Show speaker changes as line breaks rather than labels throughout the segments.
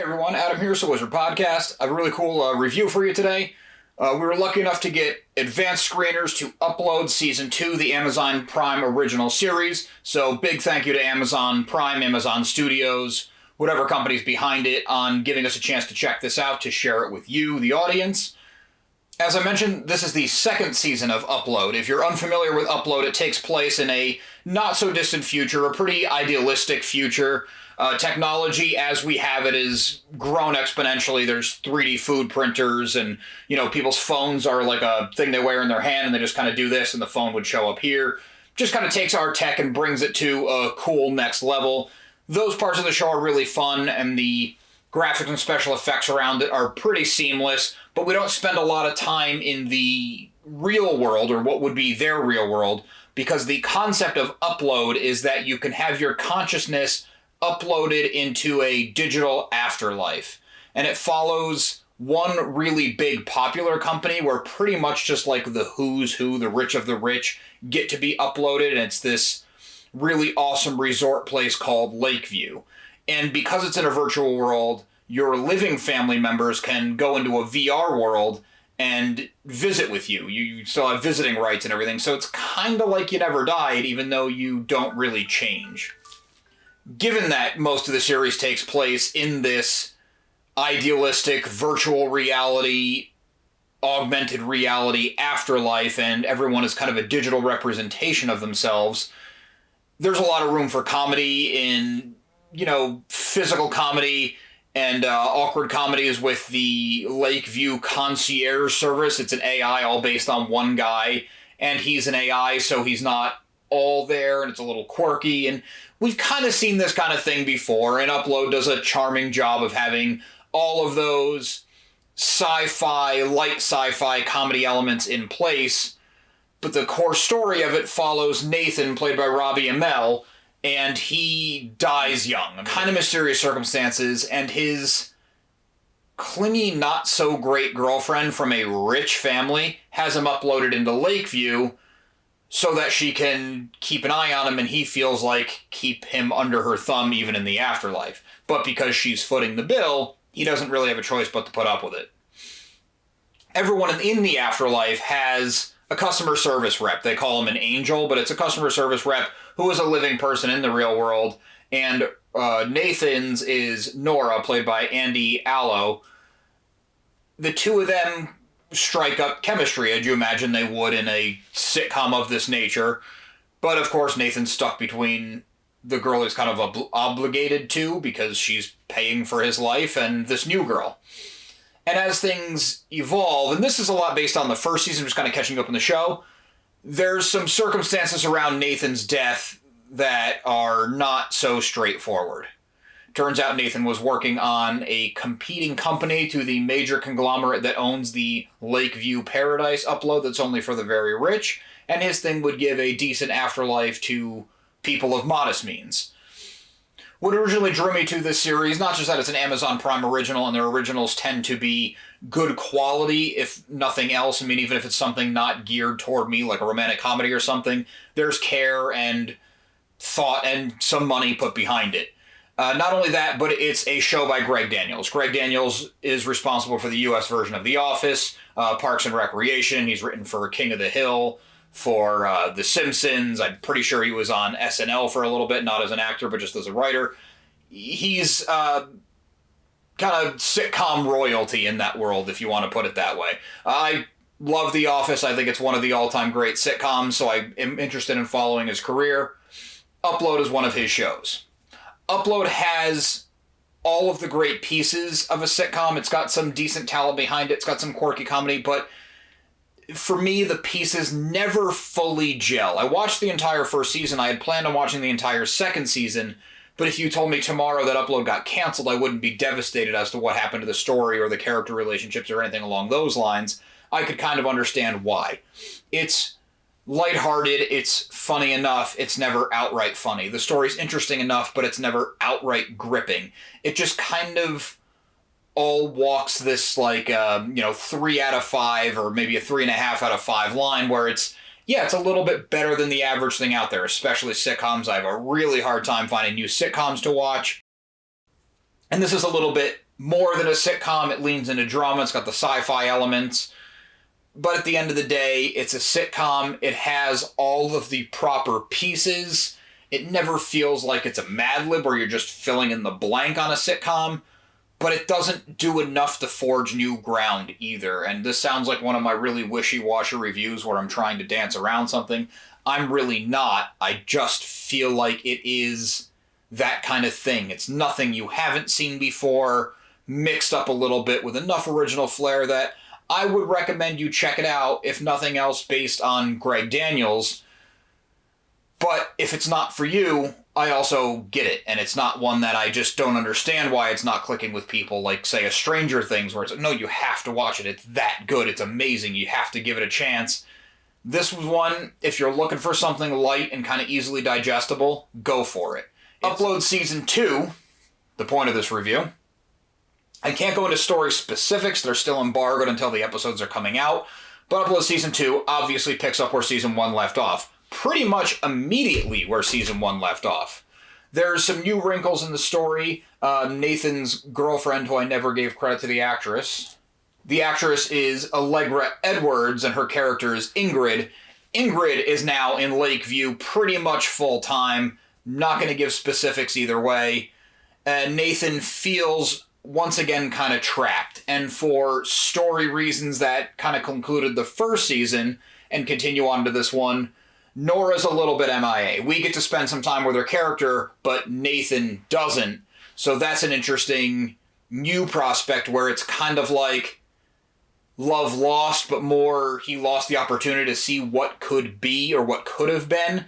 everyone, Adam here, So Wizard Podcast. I have a really cool review for you today. We were lucky enough to get advanced screeners to upload Season 2, the Amazon Prime original series. So big thank you to Amazon Prime, Amazon Studios, whatever company's behind it, on giving us a chance to check this out, to share it with you, the audience. As I mentioned, this is the second season of Upload. If you're unfamiliar with Upload, it takes place in a not-so-distant future, a pretty idealistic future. Technology as we have it is grown exponentially. There's 3D food printers and, people's phones are like a thing they wear in their hand and they just kind of do this and the phone would show up here. Just kind of takes our tech and brings it to a cool next level. Those parts of the show are really fun and the graphics and special effects around it are pretty seamless, but we don't spend a lot of time in the real world, or what would be their real world, because the concept of Upload is that you can have your consciousness uploaded into a digital afterlife. And it follows one really big popular company where pretty much just like the who's who, the rich of the rich, get to be uploaded. And it's this really awesome resort place called Lakeview. And because it's in a virtual world, your living family members can go into a VR world and visit with you. You still have visiting rights and everything. So it's kind of like you never died, even though you don't really change. Given that most of the series takes place in this idealistic virtual reality, augmented reality afterlife, and everyone is kind of a digital representation of themselves, there's a lot of room for comedy in, physical comedy and awkward comedies with the Lakeview concierge service. It's an AI all based on one guy, and he's an AI, so he's not all there, and it's a little quirky, and we've kind of seen this kind of thing before, and Upload does a charming job of having all of those light sci-fi comedy elements in place, but the core story of it follows Nathan, played by Robbie Amell, and he dies young, kind of mysterious circumstances, and his clingy, not-so-great girlfriend from a rich family has him uploaded into Lakeview so that she can keep an eye on him, and he feels like keep him under her thumb even in the afterlife. But because she's footing the bill, he doesn't really have a choice but to put up with it. Everyone in the afterlife has a customer service rep. They call him an angel, but it's a customer service rep who is a living person in the real world. And Nathan's is Nora, played by Allo. The two of them strike up chemistry, as you imagine they would in a sitcom of this nature. But of course, Nathan's stuck between the girl he's kind of obligated to because she's paying for his life, and this new girl. And as things evolve, and this is a lot based on the first season, just kind of catching up in the show, there's some circumstances around Nathan's death that are not so straightforward. Turns out Nathan was working on a competing company to the major conglomerate that owns the Lakeview Paradise Upload that's only for the very rich, and his thing would give a decent afterlife to people of modest means. What originally drew me to this series, not just that it's an Amazon Prime original, and their originals tend to be good quality, if nothing else. I mean, even if it's something not geared toward me, like a romantic comedy or something, there's care and thought and some money put behind it. Not only that, but it's a show by Greg Daniels. Greg Daniels is responsible for the U.S. version of The Office, Parks and Recreation. He's written for King of the Hill, for The Simpsons. I'm pretty sure he was on SNL for a little bit, not as an actor, but just as a writer. He's kind of sitcom royalty in that world, if you want to put it that way. I love The Office. I think it's one of the all-time great sitcoms, so I am interested in following his career. Upload is one of his shows. Upload has all of the great pieces of a sitcom. It's got some decent talent behind it. It's got some quirky comedy, but for me, the pieces never fully gel. I watched the entire first season. I had planned on watching the entire second season, but if you told me tomorrow that Upload got canceled, I wouldn't be devastated as to what happened to the story or the character relationships or anything along those lines. I could kind of understand why. It's lighthearted, it's funny enough, it's never outright funny. The story's interesting enough, but it's never outright gripping. It just kind of all walks this 3 out of 5 or maybe a 3.5 out of 5 line where it's a little bit better than the average thing out there, especially sitcoms. I have a really hard time finding new sitcoms to watch. And this is a little bit more than a sitcom. It leans into drama. It's got the sci-fi elements. But at the end of the day, it's a sitcom. It has all of the proper pieces. It never feels like it's a Mad Lib where you're just filling in the blank on a sitcom. But it doesn't do enough to forge new ground either. And this sounds like one of my really wishy-washy reviews where I'm trying to dance around something. I'm really not. I just feel like it is that kind of thing. It's nothing you haven't seen before, mixed up a little bit with enough original flair that I would recommend you check it out, if nothing else based on Greg Daniels. But if it's not for you, I also get it. And it's not one that I just don't understand why it's not clicking with people, like, say, a Stranger Things, where it's like, no, you have to watch it. It's that good. It's amazing. You have to give it a chance. This was one, if you're looking for something light and kind of easily digestible, go for it. Upload Season 2, the point of this review. I can't go into story specifics. They're still embargoed until the episodes are coming out. But Upload Season 2 obviously picks up where Season 1 left off. Pretty much immediately where Season 1 left off. There's some new wrinkles in the story. Nathan's girlfriend, who I never gave credit to the actress. The actress is Allegra Edwards, and her character is Ingrid. Ingrid is now in Lakeview pretty much full-time. Not going to give specifics either way. Nathan feels, once again, kind of trapped. And for story reasons that kind of concluded the first season and continue on to this one, Nora's a little bit MIA. We get to spend some time with her character, but Nathan doesn't. So that's an interesting new prospect where it's kind of like love lost, but more he lost the opportunity to see what could be or what could have been.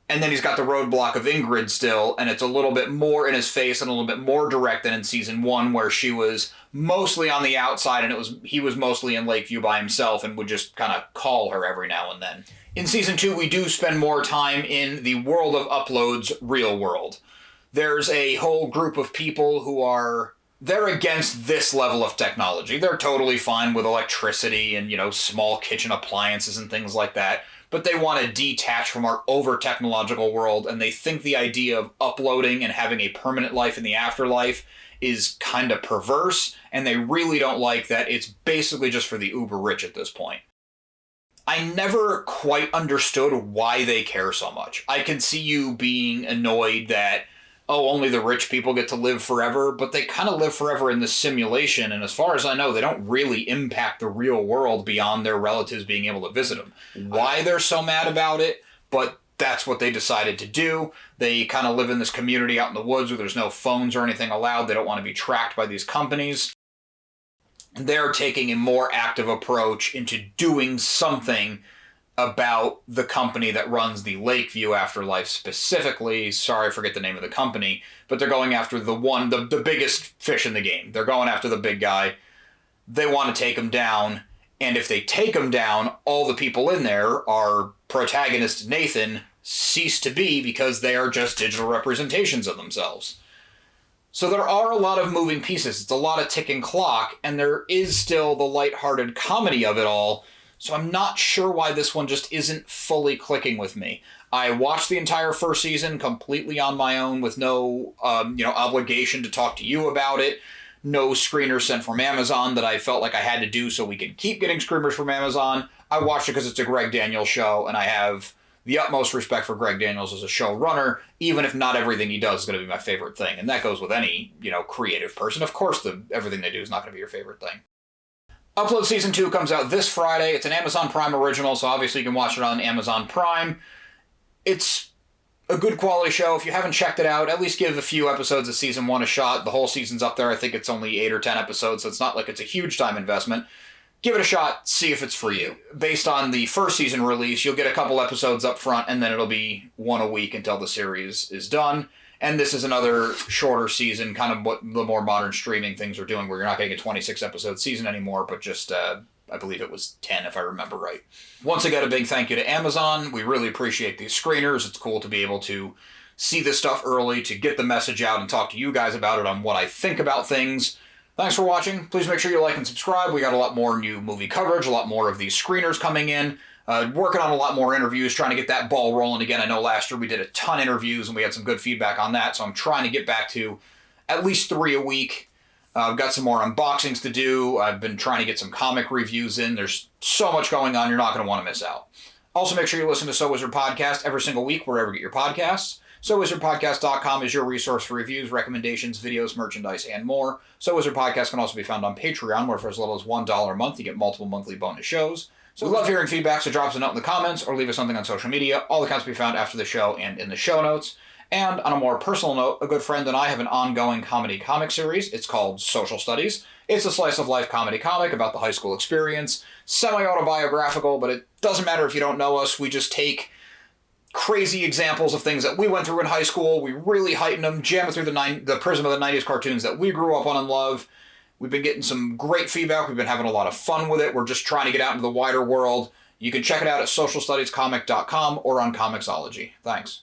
And then he's got the roadblock of Ingrid still, and it's a little bit more in his face and a little bit more direct than in Season 1, where she was mostly on the outside and he was mostly in Lakeview by himself and would just kind of call her every now and then. In Season 2, we do spend more time in the world of Upload's real world. There's a whole group of people who they're against this level of technology. They're totally fine with electricity and, small kitchen appliances and things like that. But they want to detach from our over-technological world, and they think the idea of uploading and having a permanent life in the afterlife is kind of perverse, and they really don't like that it's basically just for the uber-rich at this point. I never quite understood why they care so much. I can see you being annoyed that, only the rich people get to live forever, but they kind of live forever in this simulation, and as far as I know, they don't really impact the real world beyond their relatives being able to visit them. Why they're so mad about it, but that's what they decided to do. They kind of live in this community out in the woods where there's no phones or anything allowed. They don't want to be tracked by these companies. They're taking a more active approach into doing something about the company that runs the Lakeview Afterlife specifically. Sorry, I forget the name of the company, but they're going after the biggest fish in the game. They're going after the big guy. They want to take him down, and if they take him down, all the people in there, our protagonist Nathan, cease to be because they are just digital representations of themselves. So there are a lot of moving pieces. It's a lot of ticking clock, and there is still the lighthearted comedy of it all. So I'm not sure why this one just isn't fully clicking with me. I watched the entire first season completely on my own with no, obligation to talk to you about it. No screeners sent from Amazon that I felt like I had to do so we could keep getting screeners from Amazon. I watched it because it's a Greg Daniels show, and I have the utmost respect for Greg Daniels as a showrunner, even if not everything he does is going to be my favorite thing. And that goes with any, creative person. Of course, everything they do is not going to be your favorite thing. Upload Season 2 comes out this Friday. It's an Amazon Prime original, so obviously you can watch it on Amazon Prime. It's a good quality show. If you haven't checked it out, at least give a few episodes of Season 1 a shot. The whole season's up there. I think it's only 8 or 10 episodes, so it's not like it's a huge time investment. Give it a shot, see if it's for you. Based on the first season release, you'll get a couple episodes up front, and then it'll be one a week until the series is done. And this is another shorter season, kind of what the more modern streaming things are doing, where you're not getting a 26-episode season anymore, but just, I believe it was 10, if I remember right. Once again, a big thank you to Amazon. We really appreciate these screeners. It's cool to be able to see this stuff early, to get the message out and talk to you guys about it on what I think about things. Thanks for watching. Please make sure you like and subscribe. We got a lot more new movie coverage, a lot more of these screeners coming in. Working on a lot more interviews, trying to get that ball rolling again. I know last year we did a ton of interviews and we had some good feedback on that, so I'm trying to get back to at least 3 a week. I've got some more unboxings to do. I've been trying to get some comic reviews in. There's so much going on, you're not going to want to miss out. Also, make sure you listen to So Wizard Podcast every single week, wherever you get your podcasts. SoWizardPodcast.com is your resource for reviews, recommendations, videos, merchandise, and more. So Wizard Podcast can also be found on Patreon, where for as little as $1 a month, you get multiple monthly bonus shows. So we love hearing feedback, so drop us a note in the comments or leave us something on social media. All accounts can be found after the show and in the show notes. And on a more personal note, a good friend and I have an ongoing comedy comic series. It's called Social Studies. It's a slice-of-life comedy comic about the high school experience. Semi-autobiographical, but it doesn't matter if you don't know us. We just take crazy examples of things that we went through in high school. We really heighten them, jam it through the prism of the 90s cartoons that we grew up on and love. We've been getting some great feedback. We've been having a lot of fun with it. We're just trying to get out into the wider world. You can check it out at socialstudiescomic.com or on Comixology. Thanks.